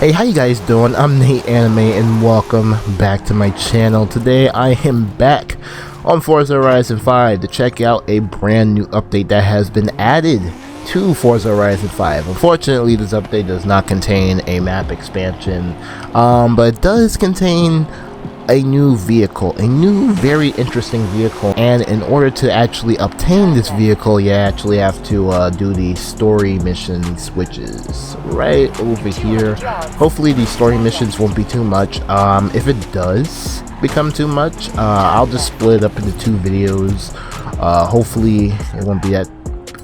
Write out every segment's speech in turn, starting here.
Hey, how you guys doing? I'm Nate Anime and welcome back to my channel. Today I am back on Forza Horizon 5 to check out a brand new update that has been added to Forza Horizon 5. Unfortunately, this update does not contain a map expansion, but it does contain a new vehicle, a new very interesting vehicle, and in order to actually obtain this vehicle you actually have to do the story missions, which is right over here. Hopefully these story missions won't be too much. If it does become too much, I'll just split it up into two videos. Hopefully it won't be that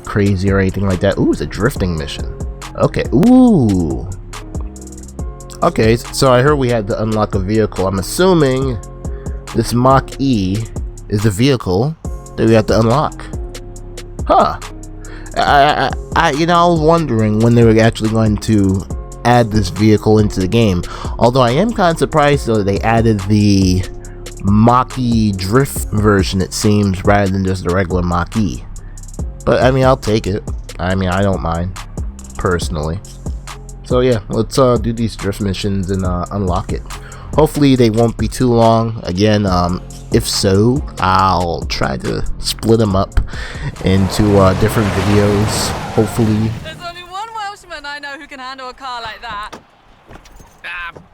crazy or anything like that. Ooh, it's a drifting mission. Okay. Ooh. Okay, so I heard we had to unlock a vehicle. I'm assuming this Mach-E is the vehicle that we have to unlock. Huh. I was wondering when they were actually going to add this vehicle into the game. Although I am kind of surprised though they added the Mach-E drift version, it seems, rather than just the regular Mach-E. But I mean, I'll take it. I mean, I don't mind, personally. So yeah, let's do these drift missions and unlock it. Hopefully they won't be too long. Again, if so, I'll try to split them up into different videos. Hopefully. There's only one Welshman I know who can handle a car like that.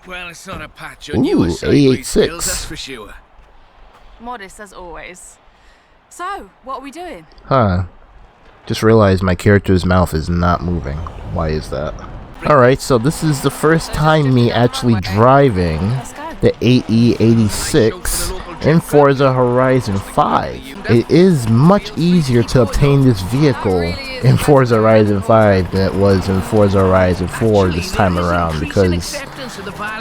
Well, it's not a patch on your A86 skills, that's for sure. Modest as always. So, what are we doing? Huh. Just realized my character's mouth is not moving. Why is that? Alright, so this is the first time me actually driving the AE86 in Forza Horizon 5. It is much easier to obtain this vehicle in Forza Horizon 5 than it was in Forza Horizon 4 this time around, because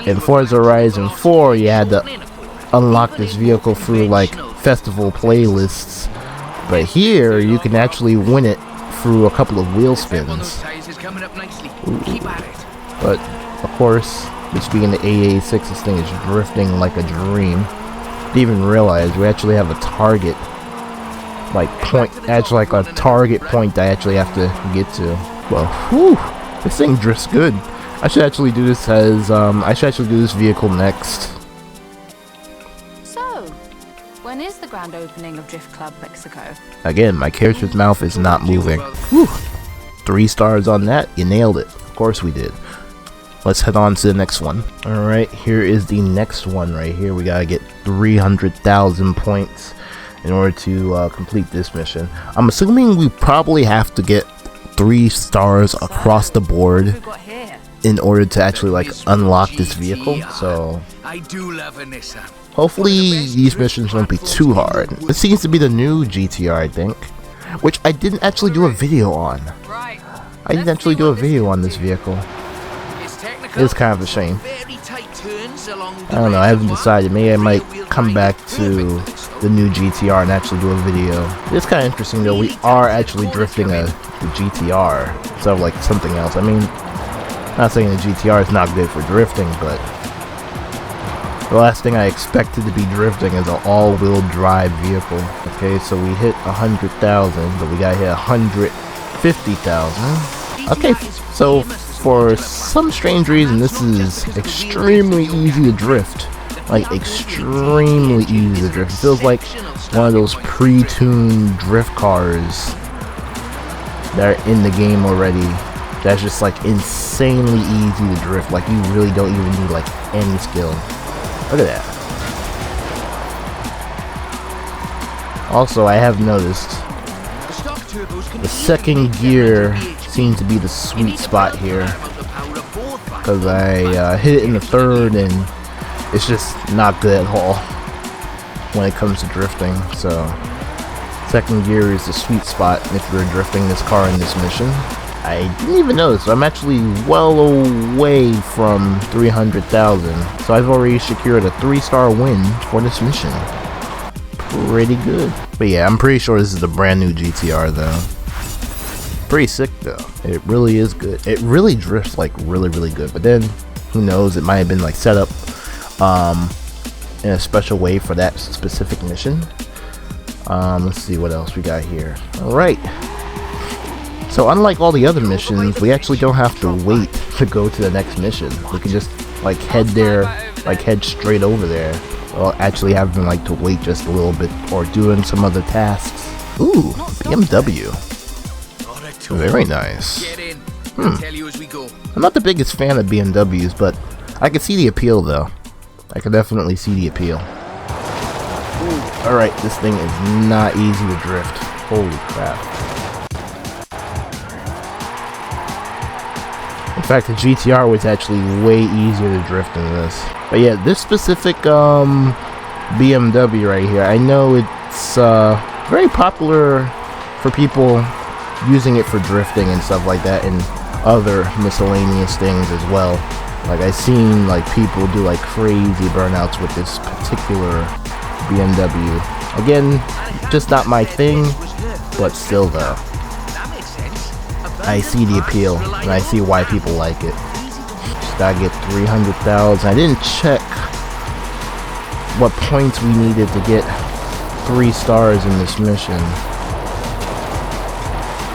in Forza Horizon 4 you had to unlock this vehicle through like festival playlists, but here you can actually win it through a couple of wheel spins. But of course, this being the A86, this thing is drifting like a dream. Didn't even realize we actually have a target, like actually like a target point I actually have to get to. Well, whew, this thing drifts good. I should actually do this as I should actually do this vehicle next. So, when is the grand opening of Drift Club Mexico? Again, my character's mouth is not moving. Whew. 3 stars on that. You nailed it. Of course we did. Let's head on to the next one. Alright, here is the next one right here. We gotta get 300,000 points in order to complete this mission. I'm assuming we probably have to get 3 stars across the board in order to actually like unlock this vehicle. So hopefully these missions won't be too hard. This seems to be the new GTR, I think, which I didn't actually do a video on. I didn't actually do a video on this vehicle. It's kind of a shame. I don't know, I haven't decided. Maybe I might come back to the new GTR and actually do a video. It's kind of interesting though, we are actually drifting the GTR instead of like something else. I mean, I'm not saying the GTR is not good for drifting, but the last thing I expected to be drifting is an all-wheel drive vehicle. Okay, so we hit 100,000, but we gotta hit 150,000. Okay, so for some strange reason, this is extremely easy to drift. Like, extremely easy to drift. It feels like one of those pre-tuned drift cars that are in the game already. That's just like insanely easy to drift. Like, you really don't even need like any skill. Look at that. Also, I have noticed the second gear seems to be the sweet spot here, because I hit it in the third and it's just not good at all when it comes to drifting. So second gear is the sweet spot if you're drifting this car in this mission. I didn't even notice. I'm actually well away from 300,000, so I've already secured a 3-star win for this mission. Pretty good. But yeah, I'm pretty sure this is the brand new GTR though. Pretty sick though. It really is good. It really drifts like really good, but then who knows, it might have been like set up in a special way for that specific mission. Let's see what else we got here. Alright, so unlike all the other missions, we actually don't have to wait to go to the next mission. We could just like head there, like head straight over there. Well, actually having like to wait just a little bit or doing some other tasks. Ooh, BMW. Very nice. I'm not the biggest fan of BMWs, but I can see the appeal though. I can definitely see the appeal. Alright, this thing is not easy to drift. Holy crap. In fact, the GTR was actually way easier to drift than this. But yeah, this specific BMW right here, I know it's very popular for people using it for drifting and stuff like that, and other miscellaneous things as well. Like I've seen like people do like crazy burnouts with this particular BMW. Again, just not my thing, but still though, I see the appeal and I see why people like it. Just gotta get 300,000. I didn't check what points we needed to get 3 stars in this mission.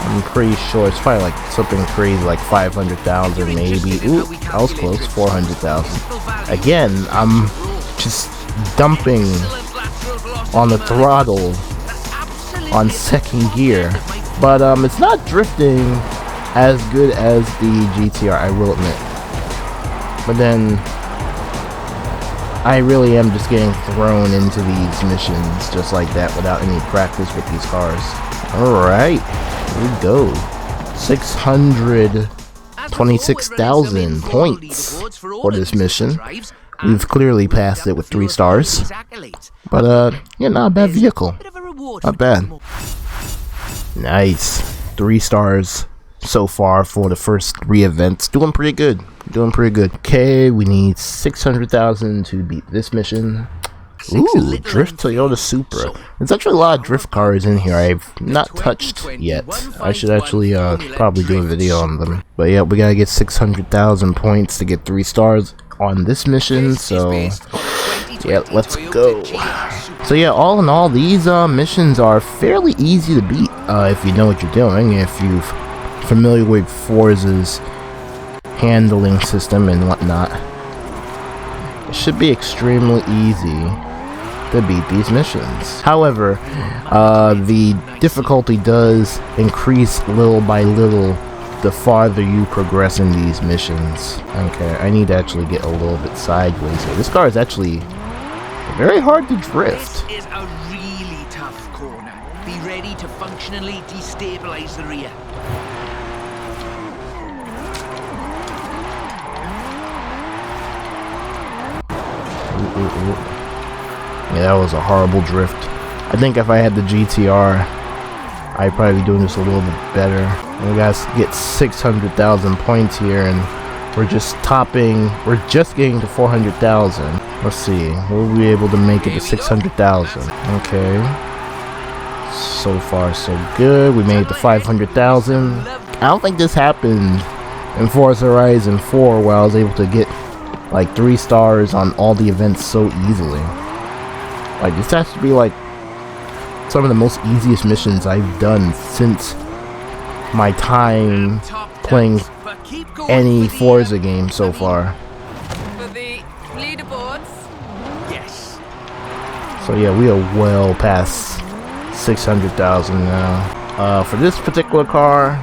I'm pretty sure it's probably like something crazy, like 500,000 maybe. Ooh, I was close. 400,000. Again, I'm just dumping on the throttle on second gear, but it's not drifting as good as the GTR, I will admit. But then I really am just getting thrown into these missions just like that without any practice with these cars. Alright, here we go. 626,000 points for this mission. We've clearly passed it with 3 stars. But yeah, not a bad vehicle. Not bad. Nice. 3 stars so far for the first 3 events. Doing pretty good. Doing pretty good. Okay, we need 600,000 to beat this mission. Ooh, Drift Toyota Supra. There's actually a lot of drift cars in here I've not touched yet. I should actually probably do a video on them. But yeah, we gotta get 600,000 points to get 3 stars on this mission, so yeah, let's go. So yeah, all in all, these missions are fairly easy to beat if you know what you're doing, if you're familiar with Forza's handling system and whatnot. It should be extremely easy to beat these missions. However, the difficulty does increase little by little the farther you progress in these missions. Okay, I need to actually get a little bit sideways here. This car is actually very hard to drift. This is a really tough corner. Be ready to functionally destabilize the rear. Yeah, that was a horrible drift. I think if I had the GTR, I'd probably be doing this a little bit better. We gotta get 600,000 points here, and we're just getting to 400,000. Let's see, will we be able to make it to 600,000? Okay. So far, so good. We made it to 500,000. I don't think this happened in Forza Horizon 4, where I was able to get like 3 stars on all the events so easily. Like, this has to be like some of the most easiest missions I've done since my time playing any Forza game so far. For the leaderboards. Yes. So yeah, we are well past 600,000 now. For this particular car,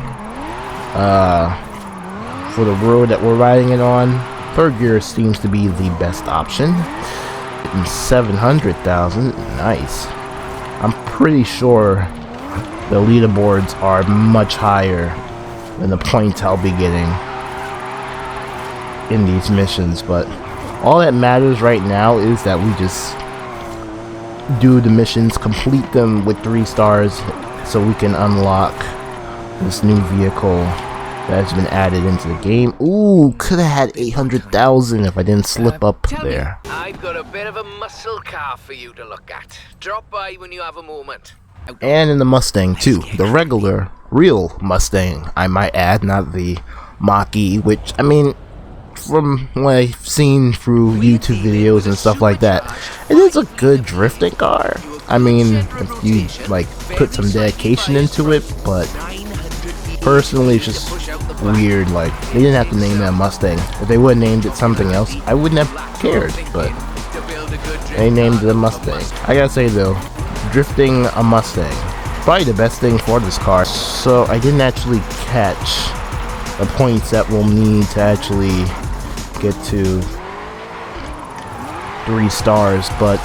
for the road that we're riding it on, 3rd gear seems to be the best option. 700,000, nice. I'm pretty sure the leaderboards are much higher than the points I'll be getting in these missions, but all that matters right now is that we just do the missions, complete them with 3 stars, so we can unlock this new vehicle that's been added into the game. Ooh, could have had 800,000 if I didn't slip up there. I've got a bit of a muscle car for you to look at. Drop by when you have a moment. And in the Mustang too, the regular, real Mustang, I might add, not the Mach-E, which, I mean, from what I've seen through YouTube videos and stuff like that, it is a good drifting car. I mean, if you like put some dedication into it, but personally, it's just weird. Like, they didn't have to name it a Mustang. If they would have named it something else, I wouldn't have cared, but they named it a Mustang. I gotta say though, drifting a Mustang, probably the best thing for this car. So I didn't actually catch the points that we'll need to actually get to 3 stars, but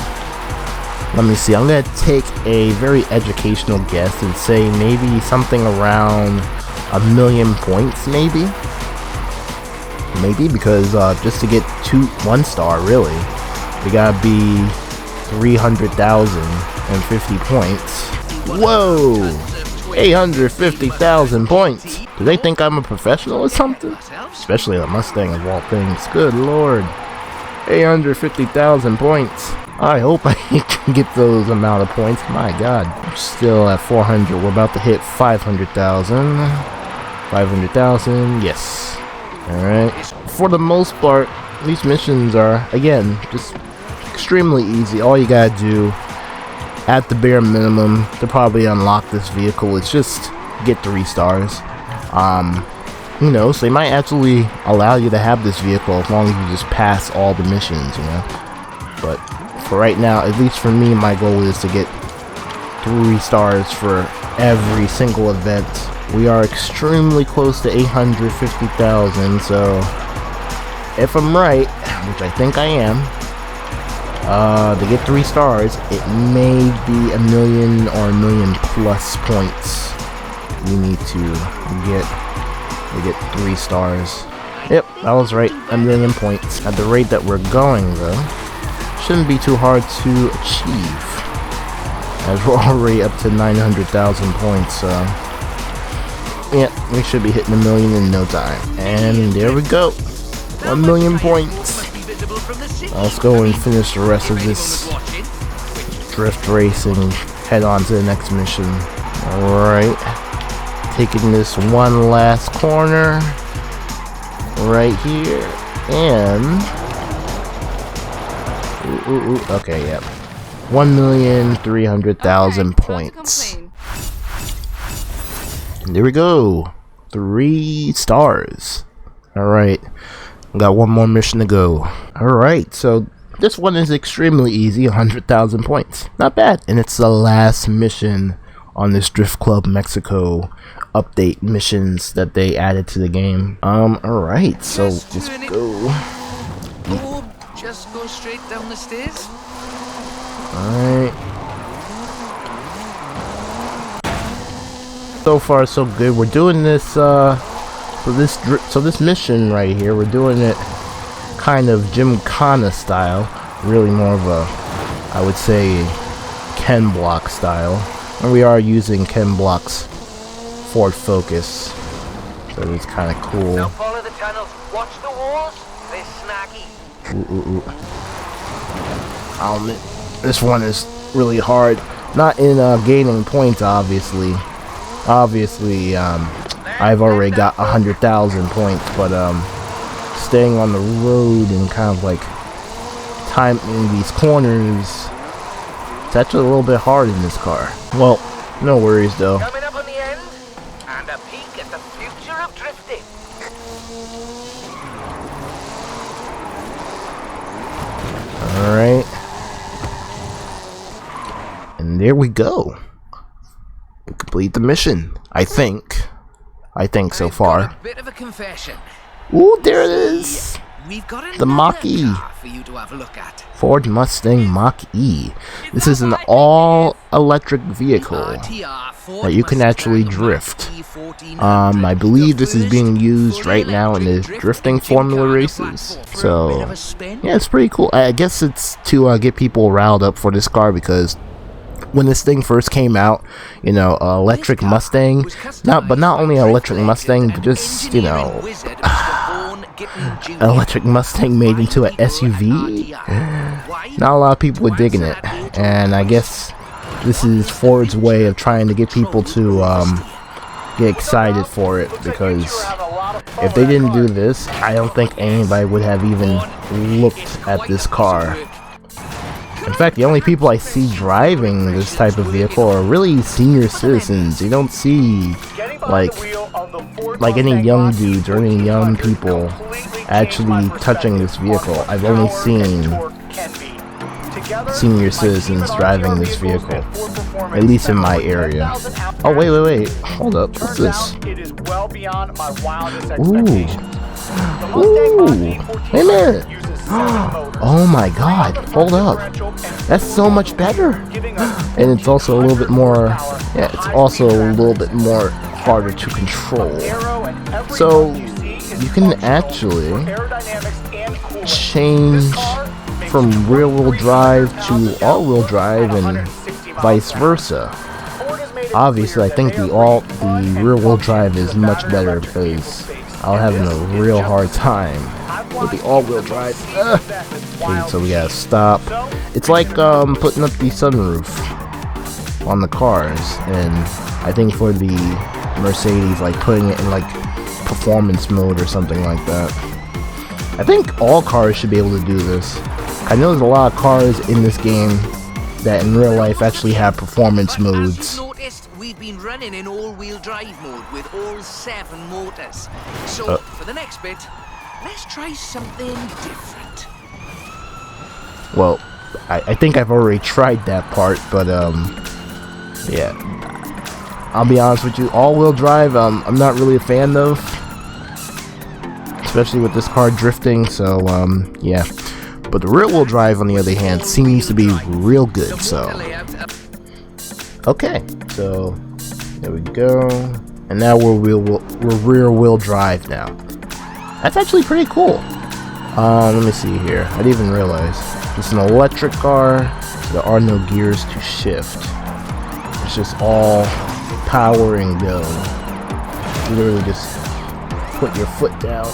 let me see. I'm gonna take a very educational guess and say maybe something around 1,000,000 points, maybe because just to get 1 star, really, we gotta be 300,050 points. Whoa, 850,000 points. Do they think I'm a professional or something? Especially a Mustang of all things. Good lord, 850,000 points. I hope I can get those amount of points. My god, I'm still at 400. We're about to hit 500,000. 500,000, yes. Alright. For the most part, these missions are, again, just extremely easy. All you gotta do, at the bare minimum, to probably unlock this vehicle, is just get 3 stars. Who knows, they might actually allow you to have this vehicle as long as you just pass all the missions, you know. But for right now, at least for me, my goal is to get 3 stars for every single event. We are extremely close to 850,000, so if I'm right, which I think I am, to get 3 stars, it may be 1,000,000 or 1,000,000 plus points we need to get 3 stars. Yep, I was right, 1,000,000 points. At the rate that we're going, though, shouldn't be too hard to achieve, as we're already up to 900,000 points, so yeah, we should be hitting 1,000,000 in no time. And there we go, 1,000,000 points. Let's go and finish the rest of this drift race and head on to the next mission. Alright, taking this one last corner right here, and okay, yep, 1,300,000 points. And there we go, 3 stars. Alright, got one more mission to go. Alright, so this one is extremely easy, 100,000 points. Not bad. And it's the last mission on this Drift Club Mexico update missions that they added to the game. Alright, so let's go. Or just go straight down the stairs. Alright. So far so good. We're doing this so this mission right here, we're doing it kind of Gymkhana style, really more of a, I would say, Ken Block style, and we are using Ken Block's Ford Focus, so it's kind of cool. Now follow the tunnels, watch the walls, they're snaggy. I'll admit, this one is really hard, not in gaining points, obviously. I've already got 100,000 points, but staying on the road and kind of like timing these corners, it's actually a little bit hard in this car. Well, no worries though. Coming up on the end, and a peek at the future of drifting. Alright. And there we go. We complete the mission, I think so far. A bit of a confession. Ooh, there it is. We've got The Mach-E. for you to have a look at. Ford Mustang Mach-E. This is an all-electric vehicle that you can actually drift. I believe this is being used right now in the drifting formula races. So, yeah, it's pretty cool. I guess it's to get people riled up for this car, because when this thing first came out, you know, electric Mustang, not only an electric Mustang, but just, you know, an electric Mustang made into an SUV. Not a lot of people were digging it, and I guess this is Ford's way of trying to get people to get excited for it, because if they didn't do this, I don't think anybody would have even looked at this car. In fact, the only people I see driving this type of vehicle are really senior citizens. You don't see like any young dudes or any young people actually touching this vehicle. I've only seen senior citizens driving this vehicle, at least in my area. Oh wait, hold up, what's this? Ooh, wait a minute. Oh my god, hold up, that's so much better. And it's also a little bit more, yeah, it's also a little bit more harder to control. So you can actually change from rear-wheel drive to all-wheel drive and vice versa. Obviously, I think the rear-wheel drive is much better because I'm having a real hard time with the all-wheel drive. Okay, so we gotta stop. It's like putting up the sunroof on the cars, and I think for the Mercedes, like putting it in like performance mode or something like that. I think all cars should be able to do this. I know there's a lot of cars in this game that in real life actually have performance modes. As you noticed, we've been running in all-wheel drive mode with all 7 motors. So for the next bit, let's try something different. Well, I think I've already tried that part, but yeah. I'll be honest with you, all-wheel drive, I'm not really a fan of, especially with this car drifting. So yeah. But the rear-wheel drive, on the other hand, seems to be real good. So okay, so there we go, and now we're rear-wheel drive now. That's actually pretty cool. Let me see here. I didn't even realize it's an electric car. So there are no gears to shift. It's just all power and go. You literally just put your foot down.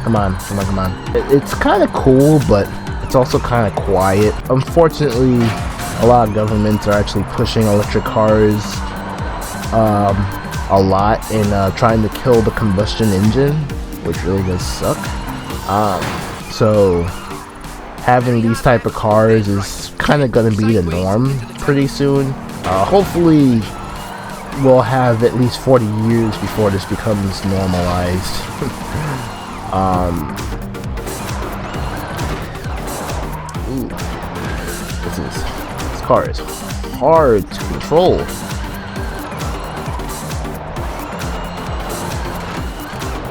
Come on. It's kind of cool, but it's also kind of quiet. Unfortunately, a lot of governments are actually pushing electric cars a lot and trying to kill the combustion engine, which really does suck. So having these type of cars is kind of going to be the norm pretty soon. Hopefully we'll have at least 40 years before this becomes normalized. Ooh, this car is hard to control.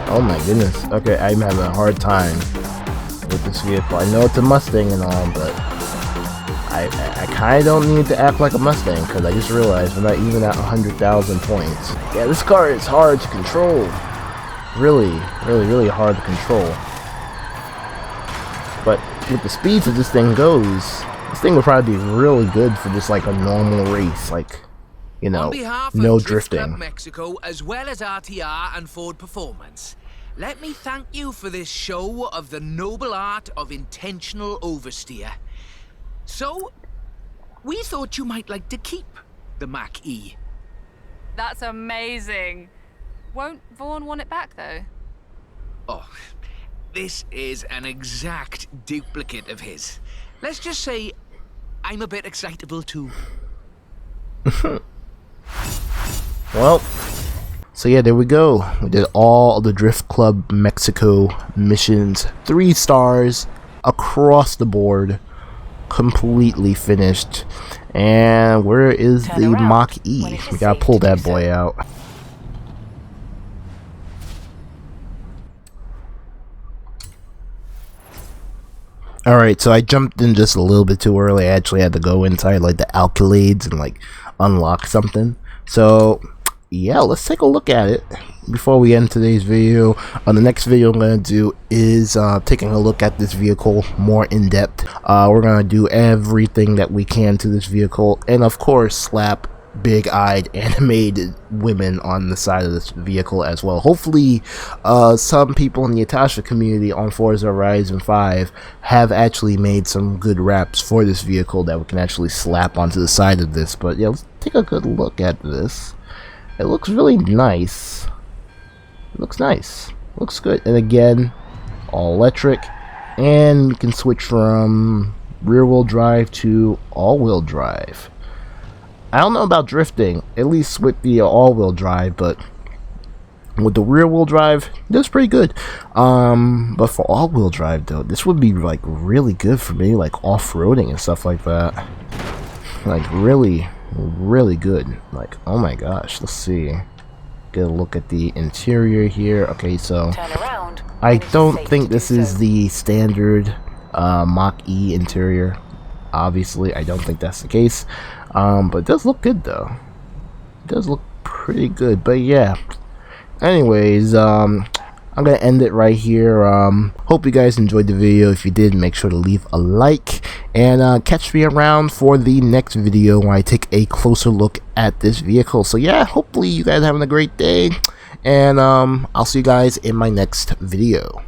Oh my goodness. Okay, I'm having a hard time with this vehicle. I know it's a Mustang and all, but I kind of don't need to act like a Mustang because I just realized we're not even at 100,000 points. Yeah, this car is hard to control. Really hard to control. But with the speeds that this thing goes, this thing would probably be really good for just like a normal race, like, you know, no drifting. On behalf of Mexico, as well as RTR and Ford Performance, let me thank you for this show of the noble art of intentional oversteer. So, we thought you might like to keep the Mach-E. That's amazing. Won't Vaughn want it back, though? Oh, this is an exact duplicate of his. Let's just say I'm a bit excitable, too. Well, so yeah, there we go. We did all of the Drift Club Mexico missions. 3 stars across the board. Completely finished. And where is the Mach-E? We gotta pull that boy out. Alright, so I jumped in just a little bit too early. I actually had to go inside like the accolades and like unlock something. So yeah, let's take a look at it before we end today's video. The next video I'm going to do is taking a look at this vehicle more in depth. We're going to do everything that we can to this vehicle, and of course slap big-eyed animated women on the side of this vehicle as well. Hopefully some people in the Atasha community on Forza Horizon 5 have actually made some good raps for this vehicle that we can actually slap onto the side of this. But yeah, let's take a good look at this. It looks really nice. It looks nice. Looks good. And again, all electric, and you can switch from rear-wheel drive to all-wheel drive. I don't know about drifting, at least with the all-wheel drive, but with the rear-wheel drive, that's pretty good. But for all-wheel drive, though, this would be like really good for me, like off-roading and stuff like that. Like really, really good. Like, oh my gosh, let's see. Get a look at the interior here. Okay, so Turn around. I It is don't safe think to do this is so. the standard Mach-E interior. Obviously, I don't think that's the case. But it does look good though. It does look pretty good. But yeah. Anyways, I'm gonna end it right here. Hope you guys enjoyed the video. If you did, make sure to leave a like and catch me around for the next video where I take a closer look at this vehicle. So yeah, hopefully you guys are having a great day, and I'll see you guys in my next video.